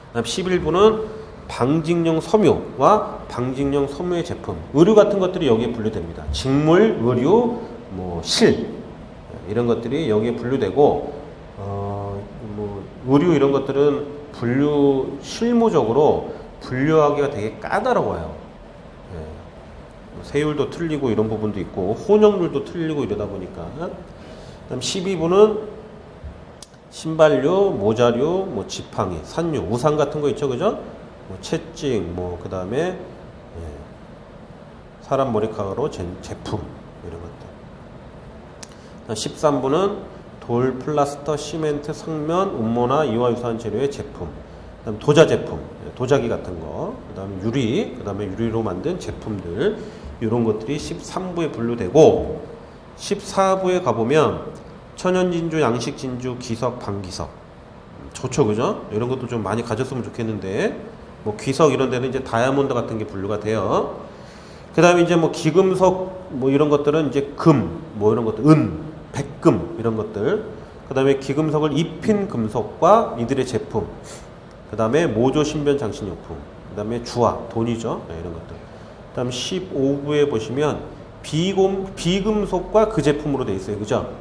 그다음 11부는 방직용 섬유와 방직용 섬유의 제품, 의류 같은 것들이 여기에 분류됩니다. 직물, 의류, 뭐 실, 이런 것들이 여기에 분류되고, 뭐 의류 이런 것들은 실무적으로 분류하기가 되게 까다로워요. 세율도 틀리고 이런 부분도 있고, 혼용률도 틀리고 이러다 보니까. 그다음 12부는 신발류, 모자류, 뭐 지팡이, 산류, 우산 같은 거 있죠, 그죠? 뭐 채찍, 뭐 그 다음에 사람 머리카락으로 제품, 이런 것들. 13부는 돌, 플라스터, 시멘트, 성면, 운모나 이와 유사한 재료의 제품. 그다음 도자 제품, 도자기 같은 거. 그다음에 유리, 그다음에 유리로 만든 제품들. 이런 것들이 13부에 분류되고, 14부에 가보면 천연진주, 양식진주, 기석, 방기석. 좋죠, 그죠? 이런 것도 좀 많이 가졌으면 좋겠는데, 뭐 기석 이런 데는 이제 다이아몬드 같은 게 분류가 돼요. 그 다음에 이제 뭐 기금속 뭐 이런 것들은 이제 금, 뭐 이런 것들, 은, 백금 이런 것들. 그 다음에 기금속을 입힌 금속과 이들의 제품. 그 다음에 모조, 신변, 장신용품. 그 다음에 주화, 돈이죠. 이런 것들. 그 다음 15부에 보시면 비금속과 그 제품으로 되어 있어요. 그죠?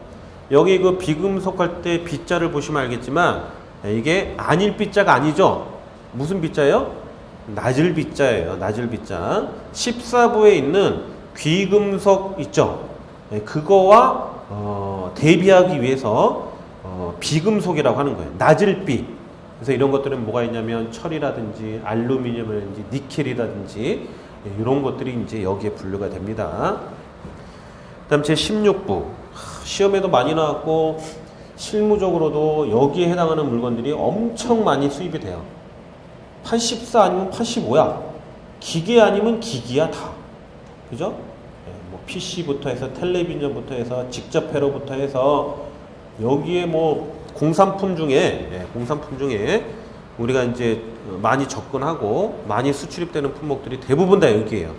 여기 그 비금속 할 때 비자를 보시면 알겠지만, 이게 아닐 비자가 아니죠? 무슨 비자예요? 낮을 비자예요. 낮을 비자. 14부에 있는 귀금속 있죠? 그거와 대비하기 위해서 비금속이라고 하는 거예요. 낮을 비. 그래서 이런 것들은 뭐가 있냐면 철이라든지 알루미늄이라든지 니켈이라든지 이런 것들이 이제 여기에 분류가 됩니다. 그다음 제 16부. 시험에도 많이 나왔고 실무적으로도 여기에 해당하는 물건들이 엄청 많이 수입이 돼요. 84 아니면 85야. 기계 아니면 기기야 다. 그죠? 뭐 PC부터 해서 텔레비전부터 해서 직접 회로부터 해서 여기에 뭐 공산품 중에 우리가 이제 많이 접근하고 많이 수출입되는 품목들이 대부분 다 여기에요.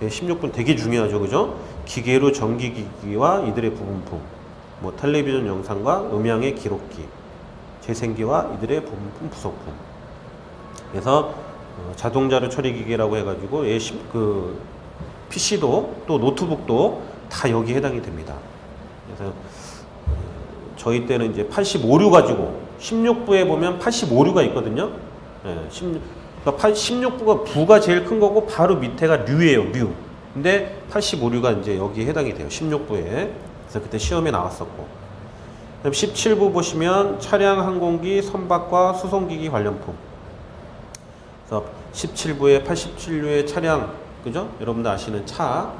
16분 되게 중요하죠, 그죠? 기계로 전기기기와 이들의 부분품, 뭐 텔레비전 영상과 음향의 기록기, 재생기와 이들의 부분품, 부속품. 그래서 자동자료 처리기계라고 해가지고 그 PC도 또 노트북도 다 여기 해당이 됩니다. 그래서 저희 때는 이제 85류 가지고 16부에 보면 85류가 있거든요. 그러니까 16부가 부가 제일 큰 거고 바로 밑에가 류예요, 류. 근데 85류가 이제 여기에 해당이 돼요, 16부에. 그래서 그때 시험에 나왔었고. 그다음 17부 보시면 차량, 항공기, 선박과 수송기기 관련품. 그래서 17부에 87류의 차량, 그죠? 여러분들 아시는 차.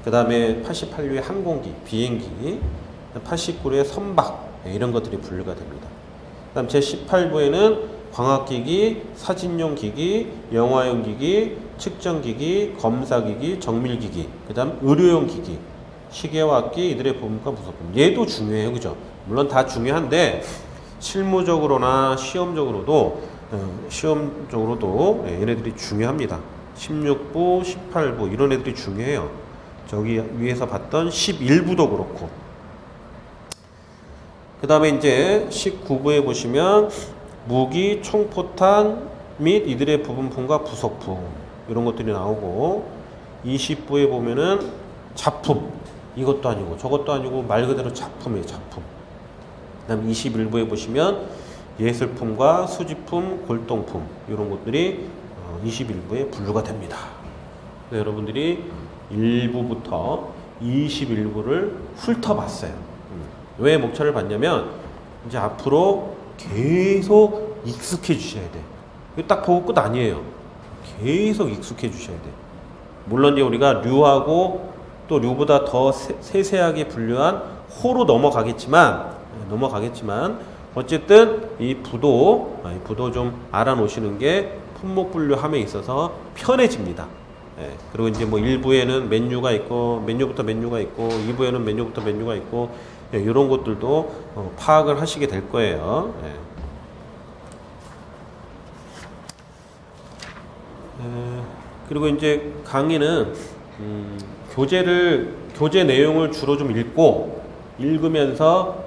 그 다음에 88류의 항공기, 비행기. 89류의 선박, 이런 것들이 분류가 됩니다. 그 다음 제18부에는 광학기기, 사진용 기기, 영화용 기기, 측정기기, 검사기기, 정밀기기, 그 다음 의료용 기기, 시계와 악기, 이들의 부품과 부속품. 얘도 중요해요, 그죠? 물론 다 중요한데 실무적으로나 시험적으로도 얘네들이 중요합니다. 16부, 18부 이런 애들이 중요해요. 저기 위에서 봤던 11부도 그렇고. 그 다음에 이제 19부에 보시면 무기, 총포탄 및 이들의 부분품과 부속품 이런 것들이 나오고, 20부에 보면은 작품, 이것도 아니고 저것도 아니고 말 그대로 작품이에요, 작품. 그 다음 21부에 보시면 예술품과 수집품, 골동품 이런 것들이 21부에 분류가 됩니다. 여러분들이 1부부터 21부를 훑어봤어요. 왜 목차를 봤냐면 이제 앞으로 계속 익숙해 주셔야 돼. 이거 딱 보고 끝 아니에요. 계속 익숙해 주셔야 돼. 물론 이제 우리가 류하고 또 류보다 더 세세하게 분류한 호로 넘어가겠지만 어쨌든 이 부도 좀 알아놓으시는 게 품목 분류함에 있어서 편해집니다. 그리고 이제 뭐 1부에는 메뉴가 있고 메뉴부터 메뉴가 있고 2부에는 메뉴부터 메뉴가 있고 이런 것들도 파악을 하시게 될 거예요. 그리고 이제 강의는 교재 내용을 주로 좀 읽으면서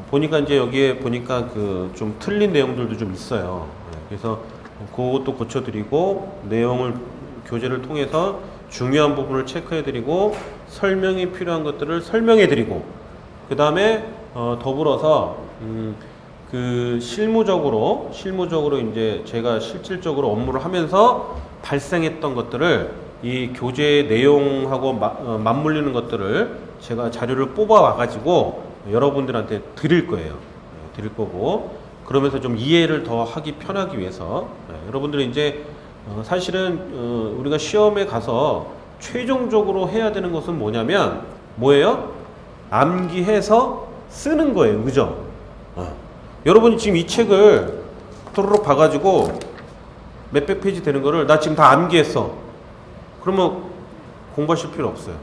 보니까 이제 여기에 보니까 그 좀 틀린 내용들도 좀 있어요. 그래서 그것도 고쳐드리고 교재를 통해서 중요한 부분을 체크해드리고 설명이 필요한 것들을 설명해드리고, 그 다음에 더불어서 그 실무적으로 이제 제가 실질적으로 업무를 하면서 발생했던 것들을 이 교재 내용하고 맞물리는 것들을 제가 자료를 뽑아 와가지고 여러분들한테 드릴 거예요. 드릴 거고, 그러면서 좀 이해를 더 하기 편하기 위해서 여러분들이 이제 사실은 우리가 시험에 가서 최종적으로 해야 되는 것은 뭐예요? 암기해서 쓰는 거예요. 그죠? 여러분이 지금 이 책을 또르륵 봐가지고 몇백 페이지 되는 거를 나 지금 다 암기했어. 그러면 공부하실 필요 없어요.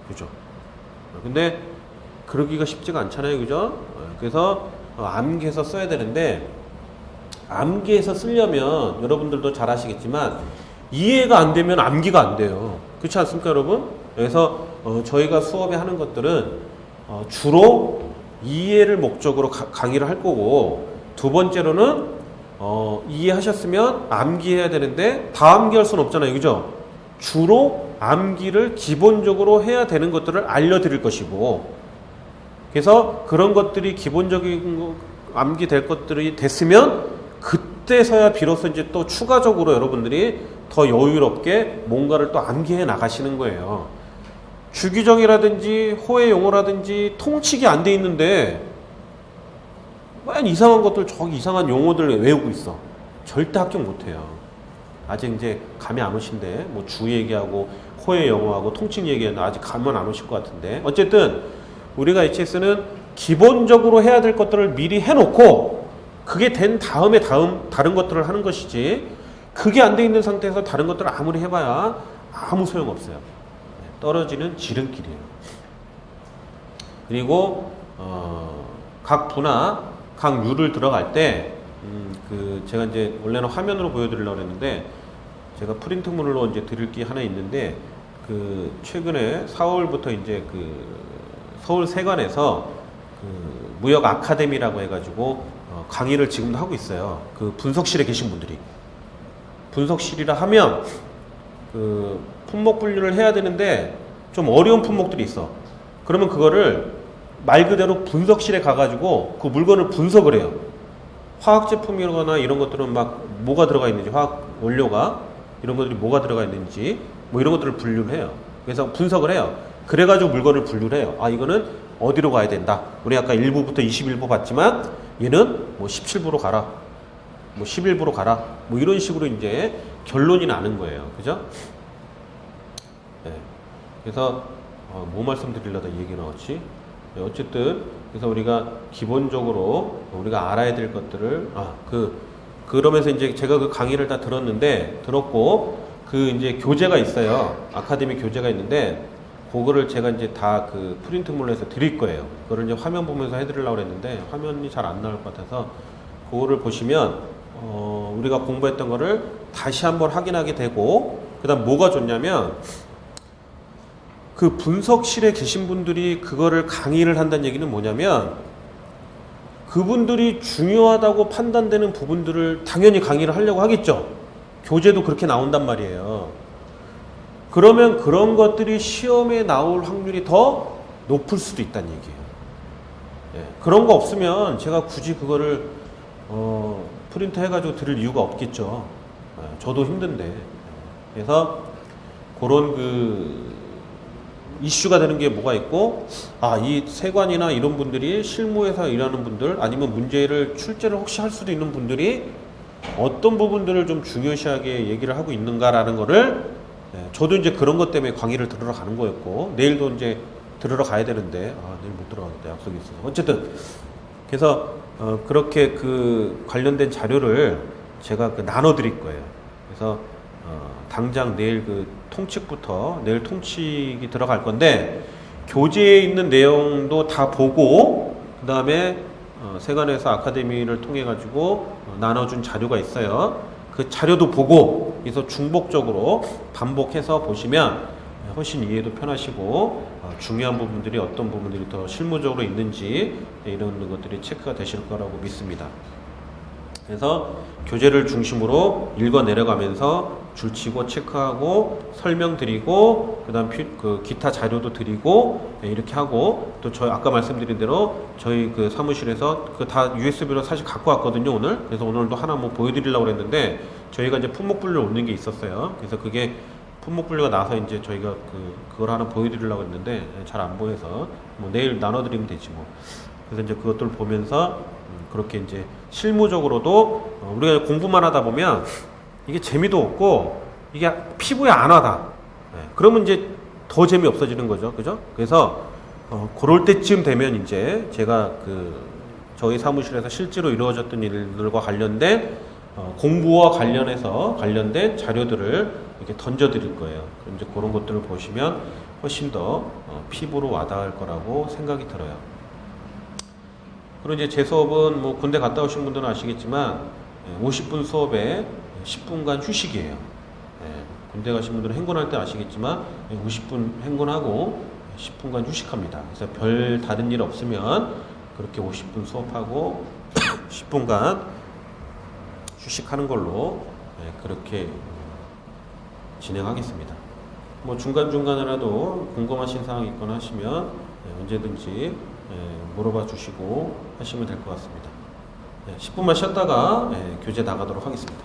그죠? 근데 그러기가 쉽지가 않잖아요. 그죠? 그래서 암기해서 써야 되는데, 암기해서 쓰려면 여러분들도 잘 아시겠지만 이해가 안 되면 암기가 안 돼요. 그렇지 않습니까, 여러분? 그래서 저희가 수업에 하는 것들은 주로 이해를 목적으로 강의를 할 거고, 두 번째로는 이해하셨으면 암기해야 되는데 다 암기할 수는 없잖아요. 그죠? 주로 암기를 기본적으로 해야 되는 것들을 알려드릴 것이고, 그래서 그런 것들이 기본적인 암기될 것들이 됐으면 그때서야 비로소 이제 또 추가적으로 여러분들이 더 여유롭게 뭔가를 또 암기해 나가시는 거예요. 주기적이라든지 호의 용어라든지 통칙이 안 돼 있는데 왜 이상한 것들, 저기 이상한 용어들 외우고 있어. 절대 합격 못 해요. 아직 이제 감이 안 오신데, 뭐 주 얘기하고 호의 용어하고 통칙 얘기하는 아직 감은 안 오실 것 같은데, 어쨌든 우리가 HS는 기본적으로 해야 될 것들을 미리 해놓고 그게 된 다음에 다른 것들을 하는 것이지, 그게 안 돼 있는 상태에서 다른 것들을 아무리 해봐야 아무 소용없어요. 떨어지는 지름길이에요. 그리고 각 부나 각 유를 들어갈 때, 제가 이제 원래는 화면으로 보여드리려고 했는데, 제가 프린트물로 이제 드릴 게 하나 있는데, 최근에 4월부터 이제 서울 세관에서 무역 아카데미라고 해가지고 강의를 지금도 하고 있어요. 분석실에 계신 분들이. 분석실이라 하면, 품목 분류를 해야 되는데, 좀 어려운 품목들이 있어. 그러면 그거를 말 그대로 분석실에 가가지고 그 물건을 분석을 해요. 화학 제품이거나 이런 것들은 막 뭐가 들어가 있는지, 화학 원료가 이런 것들이 뭐가 들어가 있는지 뭐 이런 것들을 분류를 해요. 그래서 분석을 해요. 그래가지고 물건을 분류를 해요. 아, 이거는 어디로 가야 된다. 우리 아까 1부부터 21부 봤지만 얘는 뭐 17부로 가라. 뭐 11부로 가라. 뭐 이런 식으로 이제 결론이 나는 거예요. 그죠? 네. 그래서 뭐 말씀드리려다 얘기 나왔지? 네, 어쨌든 그래서 우리가 기본적으로 우리가 알아야 될 것들을 그러면서 이제 제가 그 강의를 다 들었고 이제 교재가 있어요. 아카데미 교재가 있는데 그거를 제가 이제 다 프린트물로 해서 드릴 거예요. 그거를 이제 화면 보면서 해드리려고 했는데 화면이 잘 안 나올 것 같아서 그거를 보시면 우리가 공부했던 거를 다시 한번 확인하게 되고 그다음 뭐가 좋냐면 분석실에 계신 분들이 그거를 강의를 한다는 얘기는 뭐냐면 그분들이 중요하다고 판단되는 부분들을 당연히 강의를 하려고 하겠죠. 교재도 그렇게 나온단 말이에요. 그러면 그런 것들이 시험에 나올 확률이 더 높을 수도 있다는 얘기예요. 예, 그런 거 없으면 제가 굳이 그거를 프린트 해가지고 드릴 이유가 없겠죠. 예, 저도 힘든데. 그래서 그런 이슈가 되는 게 뭐가 있고, 이 세관이나 이런 분들이 실무에서 일하는 분들, 아니면 문제를 출제를 혹시 할 수도 있는 분들이 어떤 부분들을 좀 중요시하게 얘기를 하고 있는가라는 거를, 저도 이제 그런 것 때문에 강의를 들으러 가는 거였고, 내일도 이제 들으러 가야 되는데, 내일 못 들어가겠다. 약속이 있어서. 어쨌든, 그래서, 그렇게 관련된 자료를 제가 나눠 드릴 거예요. 그래서, 당장 내일 통칙부터 내일 통칙이 들어갈 건데 교재에 있는 내용도 다 보고 그 다음에 세관에서 아카데미를 통해 가지고 나눠준 자료가 있어요. 그 자료도 보고 그래서 중복적으로 반복해서 보시면 훨씬 이해도 편하시고 중요한 부분들이 어떤 부분들이 더 실무적으로 있는지 이런 것들이 체크가 되실 거라고 믿습니다. 그래서 교재를 중심으로 읽어 내려가면서 줄치고 체크하고 설명드리고 그다음 기타 자료도 드리고 이렇게 하고 또 저희 아까 말씀드린 대로 저희 사무실에서 다 USB로 사실 갖고 왔거든요 오늘. 그래서 오늘도 하나 뭐 보여드리려고 했는데 저희가 이제 품목 분류를 올린 게 있었어요. 그래서 그게 품목 분류가 나서 이제 저희가 그걸 하나 보여드리려고 했는데 잘 안 보여서 뭐 내일 나눠드리면 되지 뭐. 그래서 이제 그것들을 보면서 그렇게 이제 실무적으로도 우리가 공부만 하다 보면 이게 재미도 없고 이게 피부에 안 와다. 그러면 이제 더 재미 없어지는 거죠, 그죠? 그래서 그럴 때쯤 되면 이제 제가 저희 사무실에서 실제로 이루어졌던 일들과 관련된 공부와 관련된 자료들을 이렇게 던져드릴 거예요. 그럼 이제 그런 것들을 보시면 훨씬 더 피부로 와닿을 거라고 생각이 들어요. 그리고 이제 제 수업은 뭐 군대 갔다 오신 분들은 아시겠지만 50분 수업에 10분간 휴식이에요. 군대 가신 분들은 행군할 때 아시겠지만 50분 행군하고 10분간 휴식합니다. 그래서 별 다른 일 없으면 그렇게 50분 수업하고 10분간 휴식하는 걸로 그렇게 진행하겠습니다. 뭐 중간중간에라도 궁금하신 사항이 있거나 하시면 언제든지 물어봐 주시고 하시면 될 것 같습니다. 10분만 쉬었다가 교재 나가도록 하겠습니다.